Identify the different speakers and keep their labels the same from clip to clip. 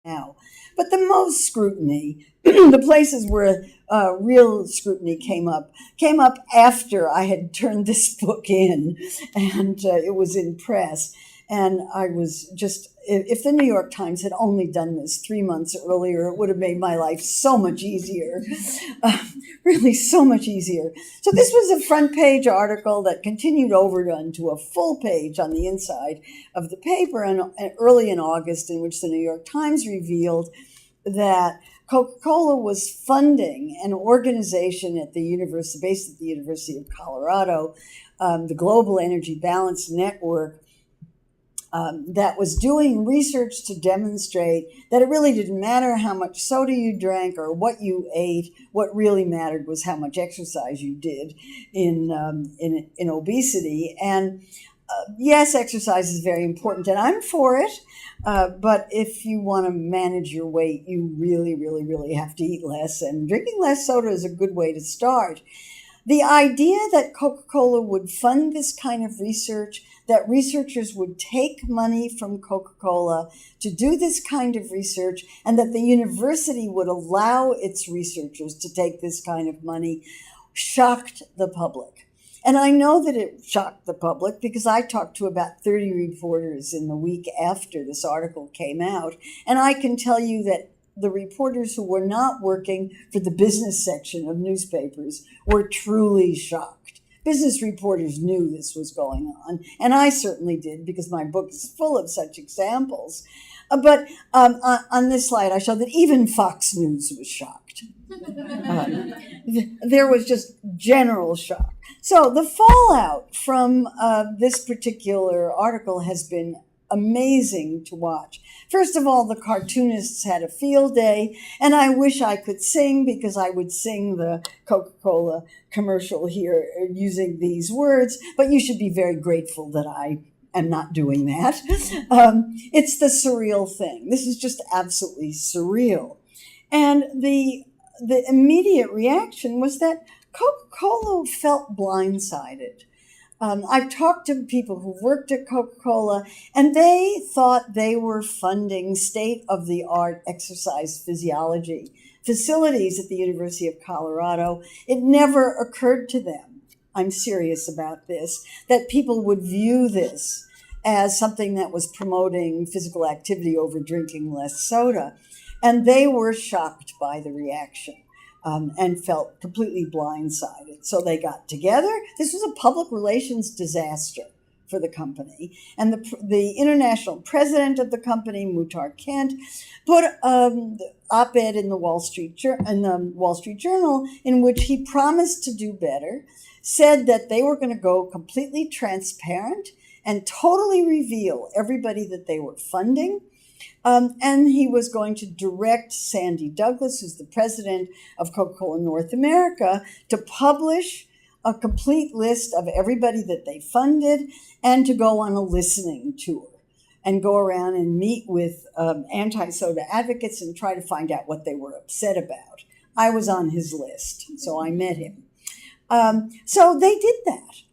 Speaker 1: now. But the most scrutiny, the places where real scrutiny came up after I had turned this book in, and it was in press. And I was just, if the New York Times had only done this 3 months earlier, it would have made my life so much easier, really so much easier. So this was a front page article that continued over into a full page on the inside of the paper, and early in August, in which the New York Times revealed that Coca-Cola was funding an organization at the university, based at the University of Colorado, the Global Energy Balance Network, that was doing research to demonstrate that it really didn't matter how much soda you drank or what you ate. What really mattered was how much exercise you did in obesity. And yes, exercise is very important, and I'm for it. But if you want to manage your weight, you really, really, really have to eat less. And drinking less soda is a good way to start. The idea that Coca-Cola would fund this kind of research, that researchers would take money from Coca-Cola to do this kind of research, and that the university would allow its researchers to take this kind of money, shocked the public. And I know that it shocked the public because I talked to about 30 reporters in the week after this article came out, and I can tell you that the reporters who were not working for the business section of newspapers were truly shocked. Business reporters knew this was going on, and I certainly did because my book is full of such examples. But on this slide, I show that even Fox News was shocked. There was just general shock. So the fallout from this particular article has been amazing to watch. First of all, the cartoonists had a field day, and I wish I could sing because I would sing the Coca-Cola commercial here using these words, but you should be very grateful that I am not doing that. It's the surreal thing. This is just absolutely surreal. And the immediate reaction was that Coca-Cola felt blindsided. I've talked to people who worked at Coca-Cola, and they thought they were funding state-of-the-art exercise physiology facilities at the University of Colorado. It never occurred to them, I'm serious about this, that people would view this as something that was promoting physical activity over drinking less soda. And they were shocked by the reaction. And felt completely blindsided. So they got together. This was a public relations disaster for the company. And the international president of the company, Muhtar Kent, put an op-ed in the Wall Street Journal in which he promised to do better, said that they were going to go completely transparent and totally reveal everybody that they were funding. And he was going to direct Sandy Douglas, who's the president of Coca-Cola North America, to publish a complete list of everybody that they funded and to go on a listening tour and go around and meet with anti-soda advocates and try to find out what they were upset about. I was on his list, so I met him. So they did that.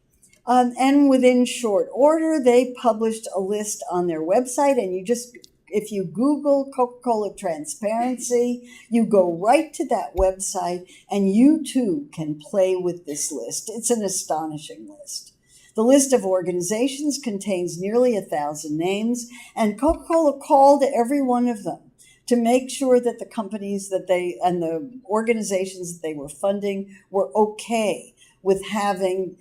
Speaker 1: And within short order, they published a list on their website, and if you Google Coca-Cola transparency, you go right to that website, and you too can play with this list. It's an astonishing list. The list of organizations contains nearly 1,000 names, and Coca-Cola called every one of them to make sure that the companies and the organizations that they were funding were okay with having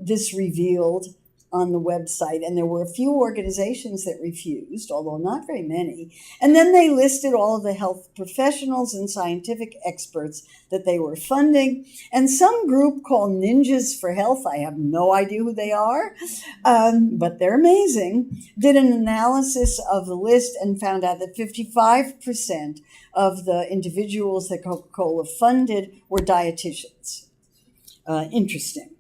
Speaker 1: this revealed on the website. And there were a few organizations that refused, although not very many. And then they listed all of the health professionals and scientific experts that they were funding. And some group called Ninjas for Health, I have no idea who they are, but they're amazing, did an analysis of the list and found out that 55% of the individuals that Coca-Cola funded were dietitians. Interesting.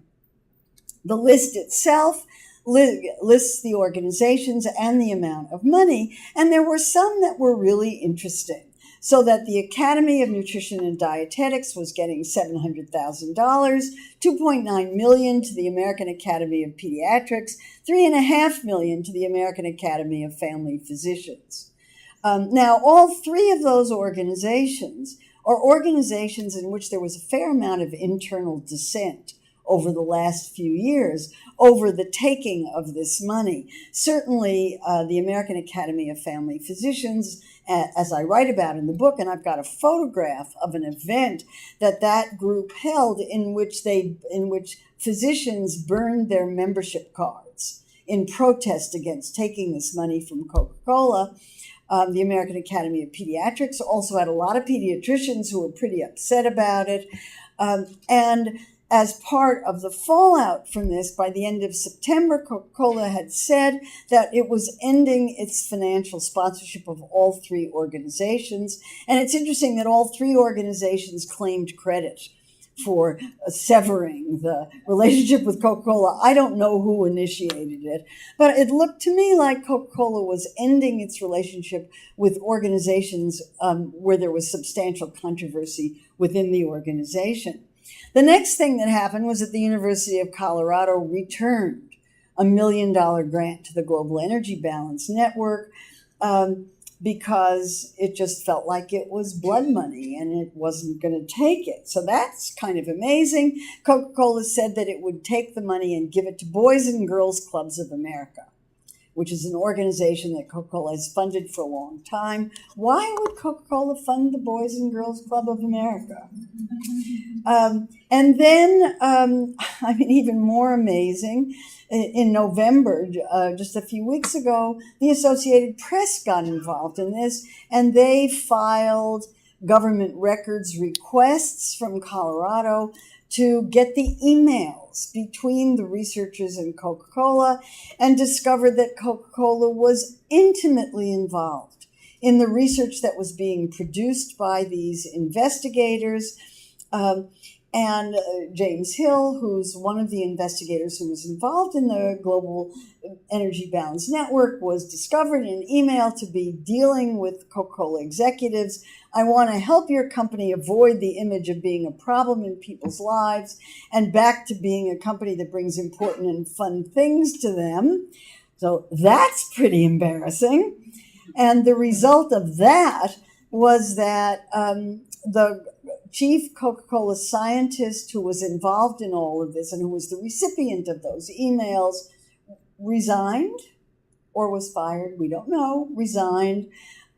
Speaker 1: The list itself lists the organizations and the amount of money, and there were some that were really interesting. So that the Academy of Nutrition and Dietetics was getting $700,000, $2.9 million to the American Academy of Pediatrics, $3.5 million to the American Academy of Family Physicians. Now, all three of those organizations are organizations in which there was a fair amount of internal dissent over the last few years over the taking of this money. Certainly, the American Academy of Family Physicians, as I write about in the book, and I've got a photograph of an event that group held in which physicians burned their membership cards in protest against taking this money from Coca-Cola. The American Academy of Pediatrics also had a lot of pediatricians who were pretty upset about it. And as part of the fallout from this, by the end of September, Coca-Cola had said that it was ending its financial sponsorship of all three organizations. And it's interesting that all three organizations claimed credit for severing the relationship with Coca-Cola. I don't know who initiated it, but it looked to me like Coca-Cola was ending its relationship with organizations where there was substantial controversy within the organization. The next thing that happened was that the University of Colorado returned $1 million grant to the Global Energy Balance Network because it just felt like it was blood money and it wasn't going to take it. So that's kind of amazing. Coca-Cola said that it would take the money and give it to Boys and Girls Clubs of America, which is an organization that Coca-Cola has funded for a long time. Why would Coca-Cola fund the Boys and Girls Club of America? And then, even more amazing, in November, just a few weeks ago, the Associated Press got involved in this, and they filed government records requests from Colorado to get the emails between the researchers and Coca-Cola, and discovered that Coca-Cola was intimately involved in the research that was being produced by these investigators. And James Hill, who's one of the investigators who was involved in the Global Energy Balance Network, was discovered in an email to be dealing with Coca-Cola executives. I want to help your company avoid the image of being a problem in people's lives and back to being a company that brings important and fun things to them. So that's pretty embarrassing. And the result of that was that the chief Coca-Cola scientist who was involved in all of this and who was the recipient of those emails resigned or was fired, we don't know, resigned.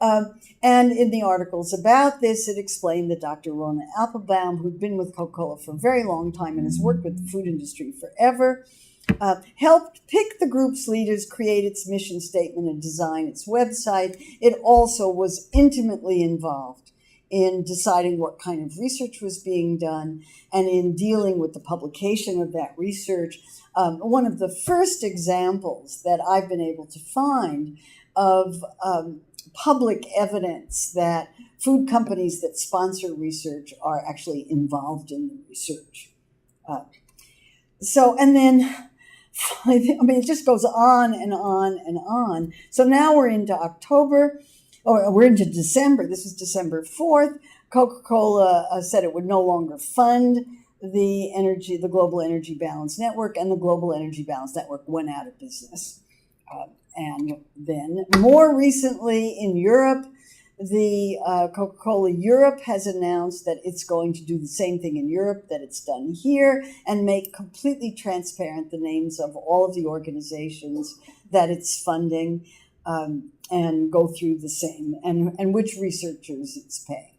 Speaker 1: And in the articles about this, it explained that Dr. Rona Applebaum, who'd been with Coca-Cola for a very long time and has worked with the food industry forever, helped pick the group's leaders, create its mission statement, and design its website. It also was intimately involved in deciding what kind of research was being done and in dealing with the publication of that research. One of the first examples that I've been able to find of public evidence that food companies that sponsor research are actually involved in the research. And then, it just goes on and on and on. So now we're into October. We're into December. This is December 4th. Coca-Cola said it would no longer fund the Global Energy Balance Network, and the Global Energy Balance Network went out of business. And then more recently in Europe, the Coca-Cola Europe has announced that it's going to do the same thing in Europe that it's done here and make completely transparent the names of all of the organizations that it's funding. And go through the same, and which researchers it's paying.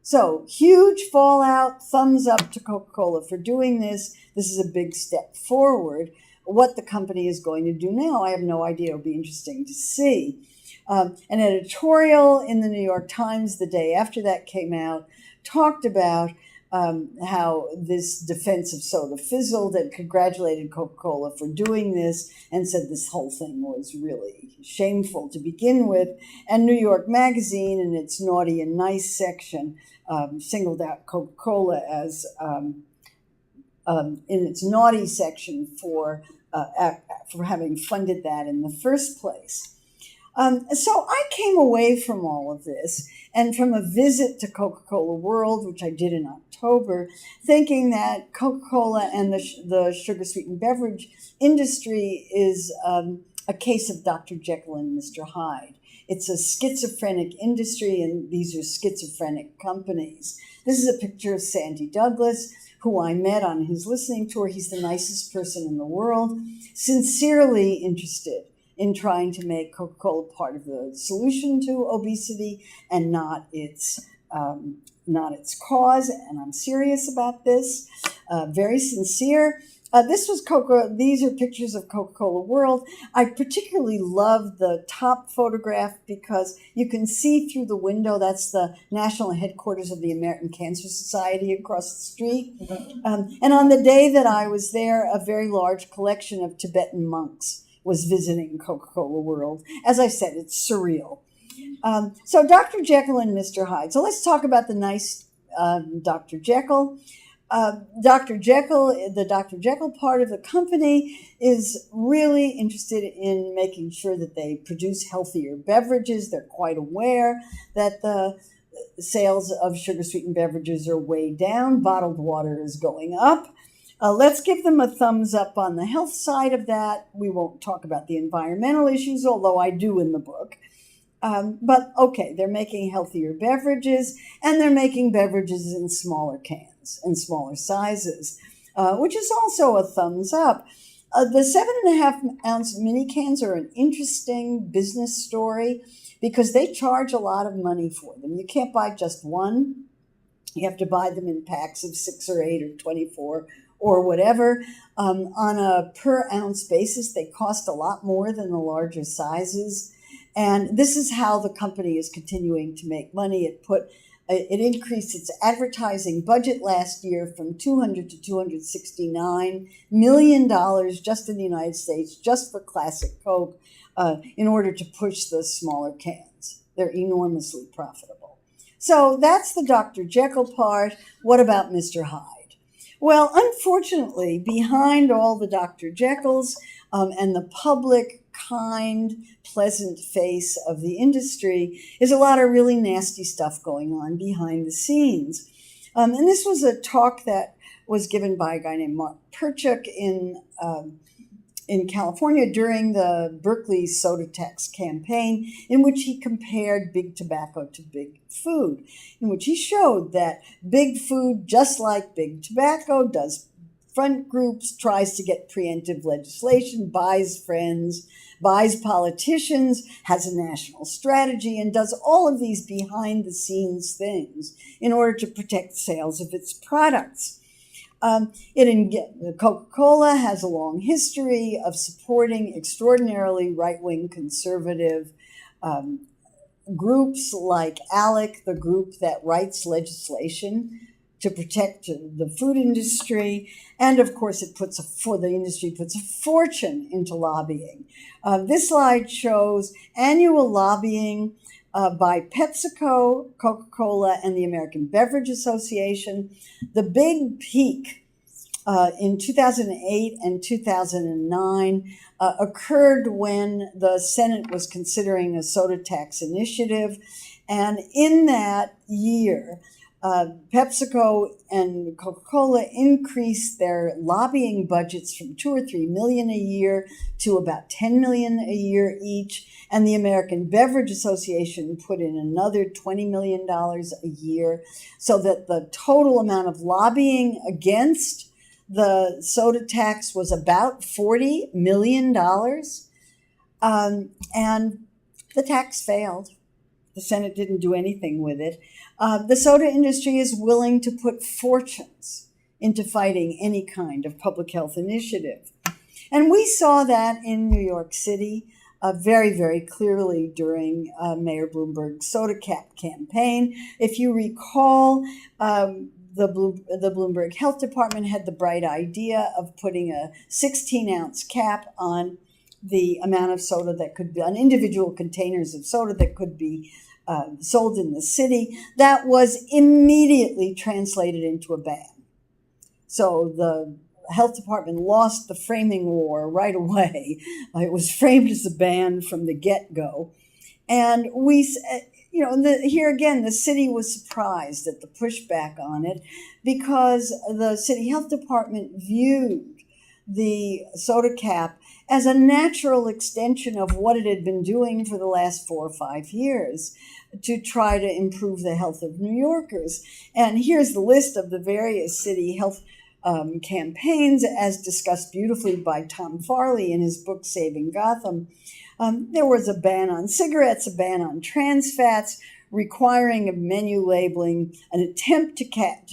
Speaker 1: So huge fallout, thumbs up to Coca-Cola for doing this. This is a big step forward. What the company is going to do now, I have no idea. It'll be interesting to see. An editorial in the New York Times the day after that came out talked about how this defense of soda fizzled, and congratulated Coca-Cola for doing this, and said this whole thing was really shameful to begin with. And New York Magazine, in its naughty and nice section, singled out Coca-Cola as in its naughty section for having funded that in the first place. So I came away from all of this and from a visit to Coca-Cola World, which I did in October, thinking that Coca-Cola and the sugar-sweetened beverage industry is a case of Dr. Jekyll and Mr. Hyde. It's a schizophrenic industry, and these are schizophrenic companies. This is a picture of Sandy Douglas, who I met on his listening tour. He's the nicest person in the world, sincerely interested in trying to make Coca-Cola part of the solution to obesity and not its cause. And I'm serious about this, very sincere. These are pictures of Coca-Cola World. I particularly love the top photograph because you can see through the window. That's the national headquarters of the American Cancer Society across the street. And on the day that I was there, a very large collection of Tibetan monks was visiting Coca-Cola World. As I said, it's surreal. So Dr. Jekyll and Mr. Hyde. So let's talk about the nice Dr. Jekyll. Dr. Jekyll, the Dr. Jekyll part of the company is really interested in making sure that they produce healthier beverages. They're quite aware that the sales of sugar-sweetened beverages are way down. Bottled water is going up. Let's give them a thumbs up on the health side of that. We won't talk about the environmental issues, although I do in the book. But okay, they're making healthier beverages, and they're making beverages in smaller cans and smaller sizes, which is also a thumbs up. The 7.5-ounce mini cans are an interesting business story because they charge a lot of money for them. You can't buy just one. You have to buy them in packs of 6 or 8 or 24 or whatever. On a per ounce basis, they cost a lot more than the larger sizes. And this is how the company is continuing to make money. It increased its advertising budget last year from $200 to $269 million just in the United States, just for Classic Coke, in order to push the smaller cans. They're enormously profitable. So that's the Dr. Jekyll part. What about Mr. Hyde? Well, unfortunately, behind all the Dr. Jekylls and the public, kind, pleasant face of the industry is a lot of really nasty stuff going on behind the scenes. And this was a talk that was given by a guy named Mark Perchuk in California during the Berkeley soda tax campaign, in which he compared big tobacco to big food, in which he showed that big food, just like big tobacco, does front groups, tries to get preemptive legislation, buys friends, buys politicians, has a national strategy, and does all of these behind-the-scenes things in order to protect sales of its products. Coca-Cola has a long history of supporting extraordinarily right-wing conservative groups like ALEC, the group that writes legislation to protect the food industry. And of course, the industry puts a fortune into lobbying. This slide shows annual lobbying by PepsiCo, Coca-Cola, and the American Beverage Association. The big peak in 2008 and 2009 occurred when the Senate was considering a soda tax initiative. And in that year, PepsiCo and Coca-Cola increased their lobbying budgets from $2 or $3 million a year to about $10 million a year each. And the American Beverage Association put in another $20 million a year, so that the total amount of lobbying against the soda tax was about $40 million. And the tax failed. The Senate didn't do anything with it. The soda industry is willing to put fortunes into fighting any kind of public health initiative. And we saw that in New York City very, very clearly during Mayor Bloomberg's soda cap campaign. If you recall, the Bloomberg Health Department had the bright idea of putting a 16-ounce cap on the amount of soda that could be, on individual containers of soda that could be sold in the city. That was immediately translated into a ban. So the health department lost the framing war right away. It was framed as a ban from the get-go. And here again, the city was surprised at the pushback on it because the city health department viewed the soda cap as a natural extension of what it had been doing for the last 4 or 5 years to try to improve the health of New Yorkers. And here's the list of the various city health campaigns, as discussed beautifully by Tom Farley in his book Saving Gotham. There was a ban on cigarettes, a ban on trans fats, requiring of menu labeling, an attempt to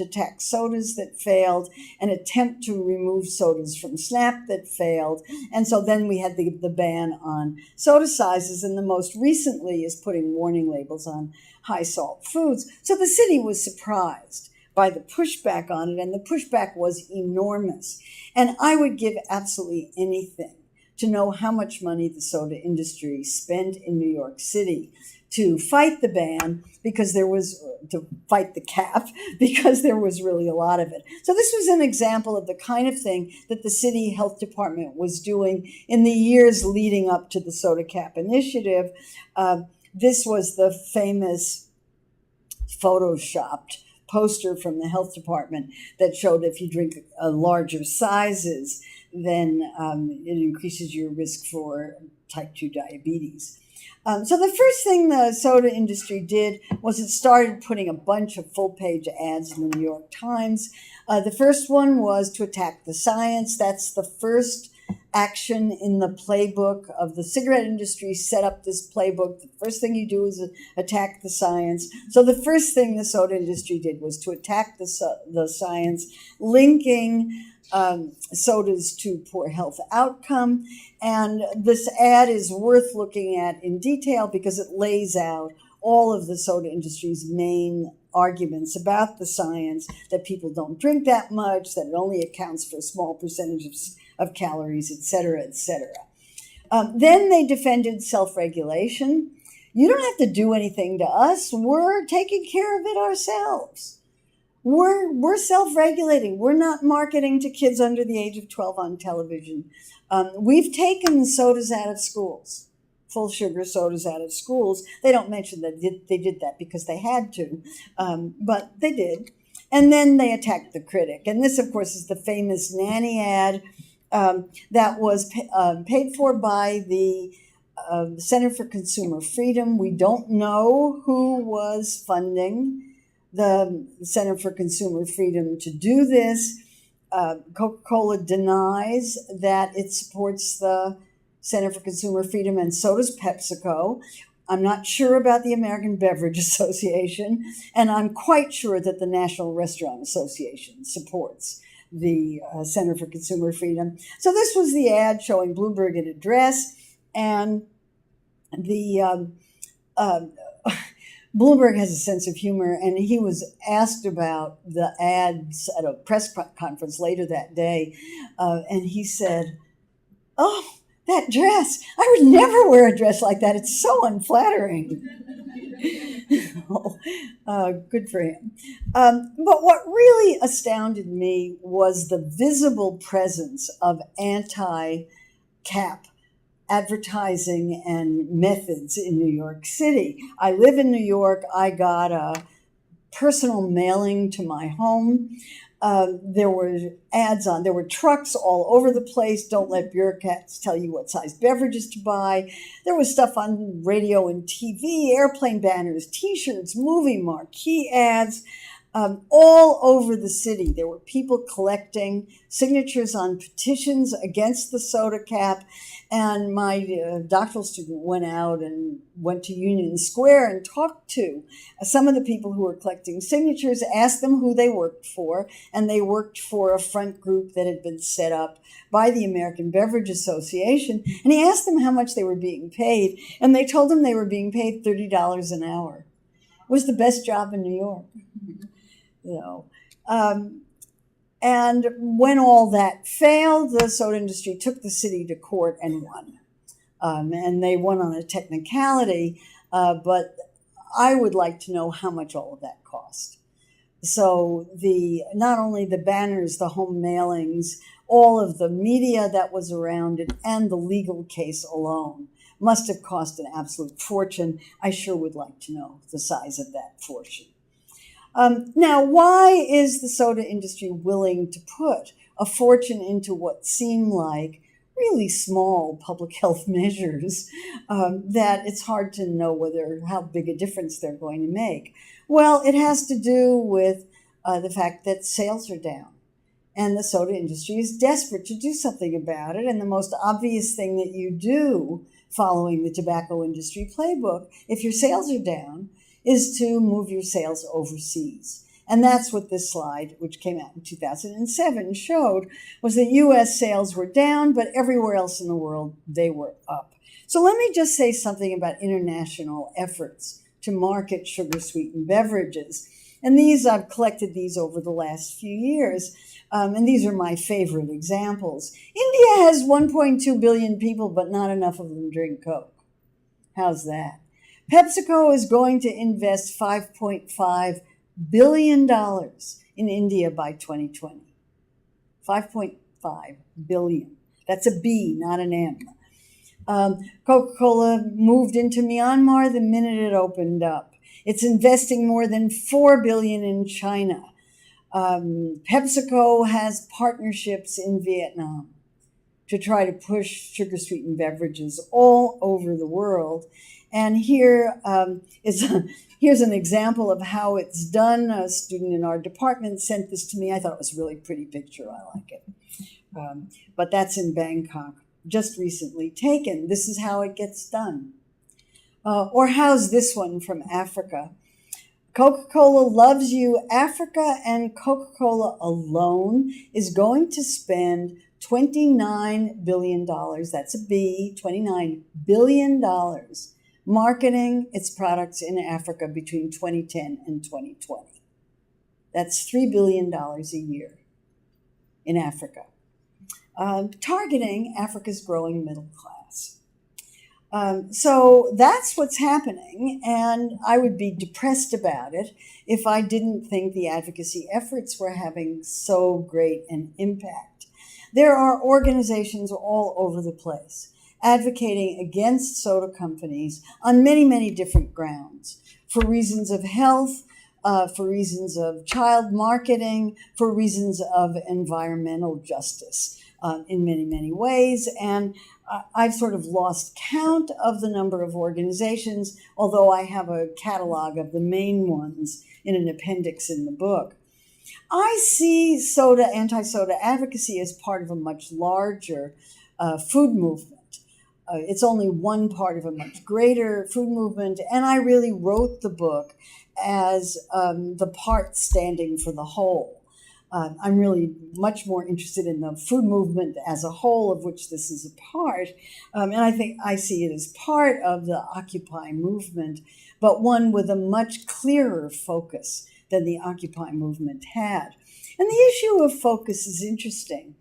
Speaker 1: tax sodas that failed, an attempt to remove sodas from SNAP that failed. And so then we had the ban on soda sizes, and the most recently is putting warning labels on high salt foods. So the city was surprised by the pushback on it, and the pushback was enormous. And I would give absolutely anything to know how much money the soda industry spent in New York City to fight the ban, because there was, to fight the cap, because there was really a lot of it. So this was an example of the kind of thing that the city health department was doing in the years leading up to the soda cap initiative. This was the famous photoshopped poster from the health department that showed if you drink larger sizes, then it increases your risk for type 2 diabetes. So the first thing the soda industry did was it started putting a bunch of full-page ads in the New York Times. The first one was to attack the science. That's the first action in the playbook of the cigarette industry. Set up this playbook. The first thing you do is attack the science. So the first thing the soda industry did was to attack the science, linking sodas to poor health outcome. And this ad is worth looking at in detail because it lays out all of the soda industry's main arguments about the science, that people don't drink that much, that it only accounts for a small percentage of calories, et cetera, et cetera. Then they defended self-regulation. You don't have to do anything to us. We're taking care of it ourselves. We're self-regulating. We're not marketing to kids under the age of 12 on television. We've taken sodas out of schools, full sugar sodas out of schools. They don't mention that they did that because they had to, but they did. And then they attacked the critic. And this, of course, is the famous nanny ad that was paid for by the Center for Consumer Freedom. We don't know who was funding the Center for Consumer Freedom to do this. Coca-Cola denies that it supports the Center for Consumer Freedom, and so does PepsiCo. I'm not sure about the American Beverage Association, and I'm quite sure that the National Restaurant Association supports the Center for Consumer Freedom. So this was the ad showing Bloomberg in a dress, and the Bloomberg has a sense of humor, and he was asked about the ads at a press conference later that day, and he said, "Oh, that dress, I would never wear a dress like that. It's so unflattering." Good for him. But what really astounded me was the visible presence of anti-cap advertising and methods in New York City. I live in New York. I got a personal mailing to my home. There were ads on, there were trucks all over the place. Don't let bureaucrats tell you what size beverages to buy. There was stuff on radio and TV, airplane banners, T-shirts, movie marquee ads, all over the city. There were people collecting signatures on petitions against the soda cap. And my doctoral student went out and went to Union Square and talked to some of the people who were collecting signatures, asked them who they worked for, and they worked for a front group that had been set up by the American Beverage Association. And he asked them how much they were being paid, and they told him they were being paid $30 an hour. It was the best job in New York. You know. And when all that failed, the soda industry took the city to court and won. And they won on a technicality, but I would like to know how much all of that cost. So not only the banners, the home mailings, all of the media that was around it, and the legal case alone must have cost an absolute fortune. I sure would like to know the size of that fortune. Now, why is the soda industry willing to put a fortune into what seem like really small public health measures that it's hard to know how big a difference they're going to make. Well, it has to do with the fact that sales are down. And the soda industry is desperate to do something about it. And the most obvious thing that you do following the tobacco industry playbook, if your sales are down, is to move your sales overseas. And that's what this slide, which came out in 2007, showed, was that U.S. sales were down, but everywhere else in the world, they were up. So let me just say something about international efforts to market sugar-sweetened beverages. And I've collected these over the last few years. And these are my favorite examples. India has 1.2 billion people, but not enough of them drink Coke. How's that? PepsiCo is going to invest $5.5 billion in India by 2020. 5.5 billion. That's a B, not an M. Coca-Cola moved into Myanmar the minute it opened up. It's investing more than $4 billion in China. PepsiCo has partnerships in Vietnam to try to push sugar-sweetened beverages all over the world. And here's an example of how it's done. A student in our department sent this to me. I thought it was a really pretty picture. I like it. But that's in Bangkok, just recently taken. This is how it gets done. Or how's this one from Africa? Coca-Cola loves you. Africa and Coca-Cola alone is going to spend $29 billion. That's a B, $29 billion marketing its products in Africa between 2010 and 2020. That's $3 billion a year in Africa, targeting Africa's growing middle class. So that's what's happening, and I would be depressed about it if I didn't think the advocacy efforts were having so great an impact. There are organizations all over the place advocating against soda companies on many, many different grounds, for reasons of health, for reasons of child marketing, for reasons of environmental justice in many, many ways. And I've sort of lost count of the number of organizations, although I have a catalog of the main ones in an appendix in the book. I see anti-soda advocacy as part of a much larger food movement. It's only one part of a much greater food movement, and I really wrote the book as the part standing for the whole. I'm really much more interested in the food movement as a whole, of which this is a part. And I think I see it as part of the Occupy movement, but one with a much clearer focus than the Occupy movement had. And the issue of focus is interesting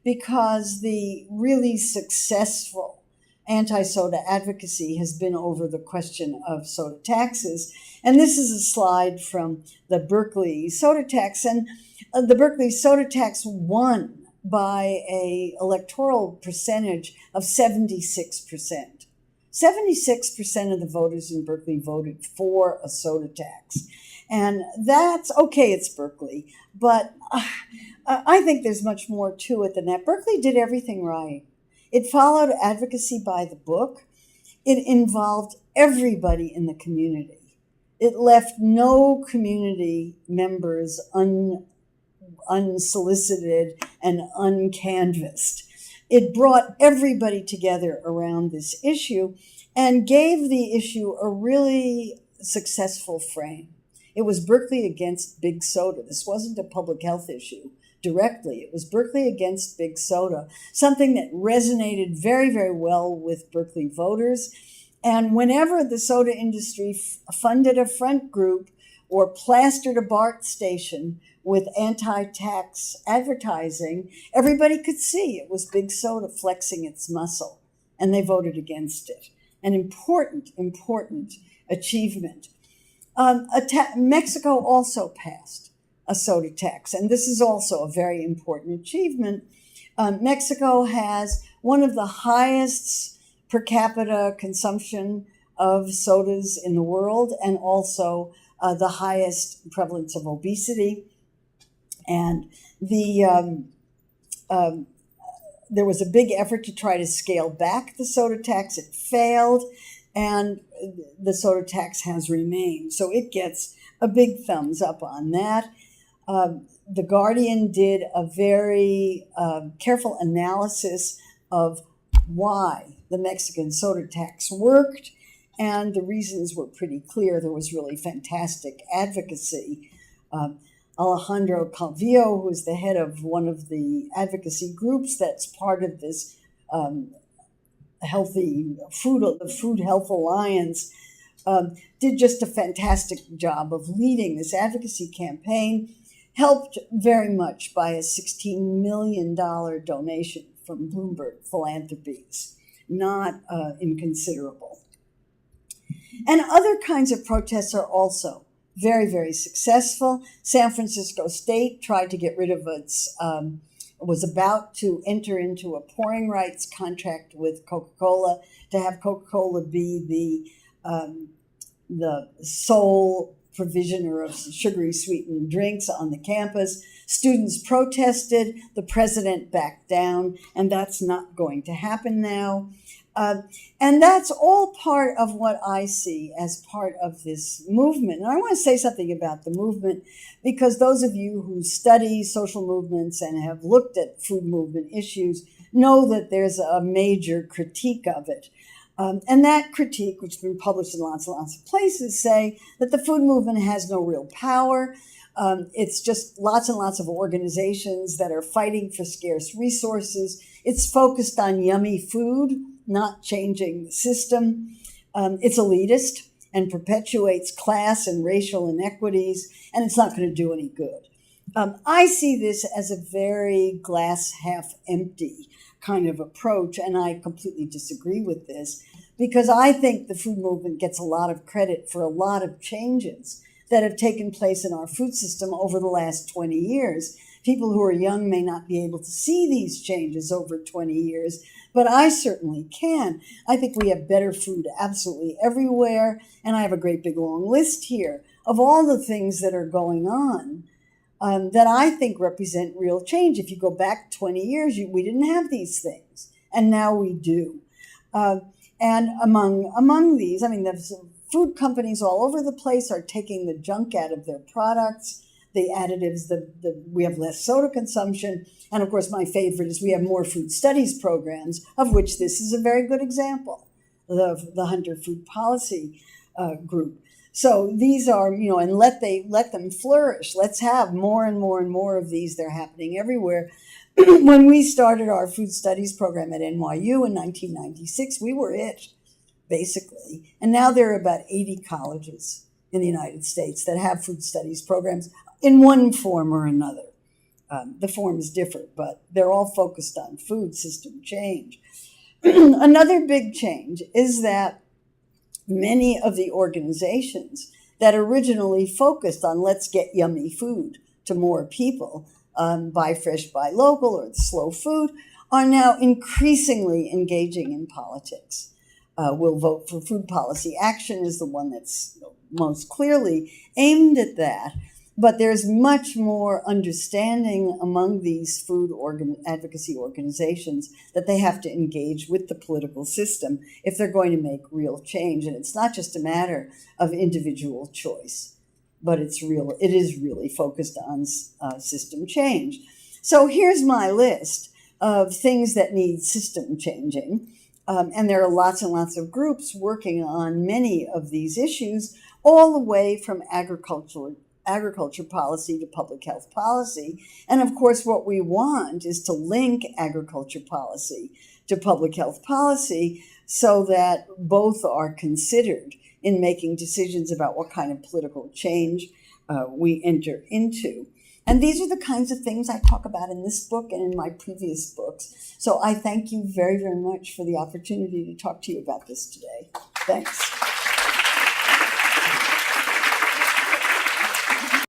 Speaker 1: because the really successful anti-soda advocacy has been over the question of soda taxes. And this is a slide from the Berkeley soda tax. And the Berkeley soda tax won by an electoral percentage of 76%. 76% of the voters in Berkeley voted for a soda tax. And that's okay, it's Berkeley, but I think there's much more to it than that. Berkeley did everything right. It followed advocacy by the book. It involved everybody in the community. It left no community members unsolicited and uncanvassed. It brought everybody together around this issue and gave the issue a really successful frame. It was Berkeley against big soda. This wasn't a public health issue directly. It was Berkeley against big soda, something that resonated very, very well with Berkeley voters. And whenever the soda industry funded a front group or plastered a BART station with anti-tax advertising, everybody could see it was big soda flexing its muscle, and they voted against it. An important, important achievement. Mexico also passed a soda tax, and this is also a very important achievement. Mexico has one of the highest per capita consumption of sodas in the world, and also the highest prevalence of obesity. And the There was a big effort to try to scale back the soda tax. It failed, and the soda tax has remained. So it gets a big thumbs up on that. The Guardian did a very careful analysis of why the Mexican soda tax worked, and the reasons were pretty clear. There was really fantastic advocacy. Alejandro Calvillo, who is the head of one of the advocacy groups that's part of this the Food Health Alliance, did just a fantastic job of leading this advocacy campaign, helped very much by a $16 million donation from Bloomberg Philanthropies, not inconsiderable. And other kinds of protests are also very, very successful. San Francisco State tried to get rid of its, was about to enter into a pouring rights contract with Coca-Cola to have Coca-Cola be the sole provisioner of sugary sweetened drinks on the campus. Students protested, the president backed down, and that's not going to happen now. And that's all part of what I see as part of this movement. And I want to say something about the movement, because those of you who study social movements and have looked at food movement issues know that there's a major critique of it. And that critique, which has been published in lots and lots of places, say that the food movement has no real power. It's just lots and lots of organizations that are fighting for scarce resources. It's focused on yummy food, not changing the system. It's elitist and perpetuates class and racial inequities, and it's not going to do any good. I see this as a very glass half empty kind of approach, and I completely disagree with this, because I think the food movement gets a lot of credit for a lot of changes that have taken place in our food system over the last 20 years. People who are young may not be able to see these changes over 20 years, but I certainly can. I think we have better food absolutely everywhere, and I have a great big long list here of all the things that are going on that I think represent real change. If you go back 20 years, we didn't have these things, and now we do. And among these, I mean, the food companies all over the place are taking the junk out of their products, the additives, we have less soda consumption. And of course, my favorite is we have more food studies programs, of which this is a very good example, the Hunter Food Policy Group. So these are, and let them flourish. Let's have more and more and more of these. They're happening everywhere. When we started our food studies program at NYU in 1996, we were it, basically. And now there are about 80 colleges in the United States that have food studies programs in one form or another. The forms differ, but they're all focused on food system change. Another big change is that many of the organizations that originally focused on let's get yummy food to more people, buy fresh, buy local, or slow food, are now increasingly engaging in politics. We'll vote for Food Policy Action is the one that's most clearly aimed at that. But there's much more understanding among these food advocacy organizations that they have to engage with the political system if they're going to make real change. And it's not just a matter of individual choice, but it is really focused on system change. So here's my list of things that need system changing. And there are lots and lots of groups working on many of these issues, all the way from agriculture policy to public health policy. And of course, what we want is to link agriculture policy to public health policy so that both are considered in making decisions about what kind of political change we enter into. And these are the kinds of things I talk about in this book and in my previous books. So I thank you very, very much for the opportunity to talk to you about this today. Thanks.